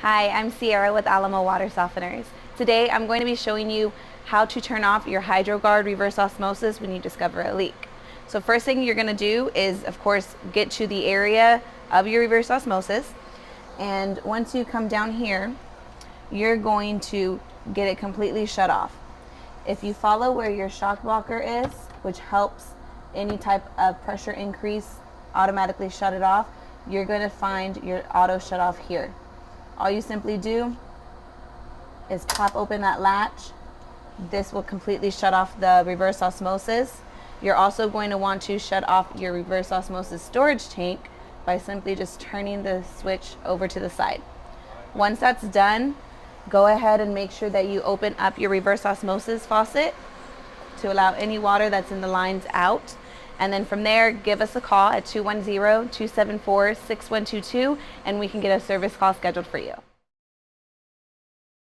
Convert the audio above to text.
Hi, I'm Sierra with Alamo Water Softeners. Today I'm going to be showing you how to turn off your HydroGuard reverse osmosis when you discover a leak. So first thing you're going to do is, of course, get to the area of your reverse osmosis, and once you come down here, you're going to get it completely shut off. If you follow where your shock blocker is, which helps any type of pressure increase automatically shut it off, you're going to find your auto shut off here. All you simply do is pop open that latch. This will completely shut off the reverse osmosis. You're also going to want to shut off your reverse osmosis storage tank by simply just turning the switch over to the side. Once that's done, go ahead and make sure that you open up your reverse osmosis faucet to allow any water that's in the lines out. And then from there, give us a call at 210-274-6122 and we can get a service call scheduled for you.